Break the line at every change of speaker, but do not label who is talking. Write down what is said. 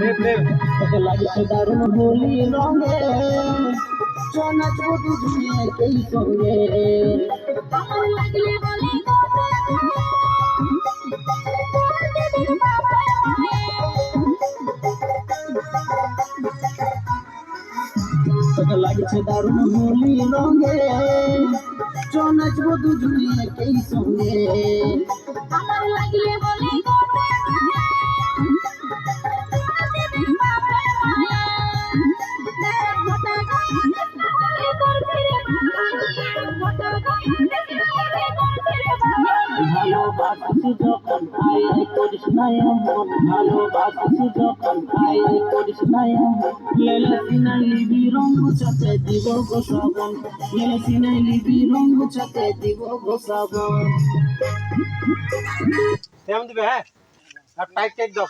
তোকে লাগছে দারুণ হোলি রঙে নাচবো দুজনে একই সঙ্গে
আমার লাগলে বলে
তোকে লাগছে দারুণ হোলি রঙে নাচবো দুজনে একই সঙ্গে
আমার লাগলে বলে
ভালোবাসিস যখন আয় করিস না এমন ভালোবাসিস যখন আয় করিস না এমন লেলে সিনাই লিবি রঙ চাতে দিব গো শ্রাবণ লেলে সিনাই লিবি রঙ চাতে দিব গো শ্রাবণ
দিবে হ্যাঁ আর টাইট টাইট দাও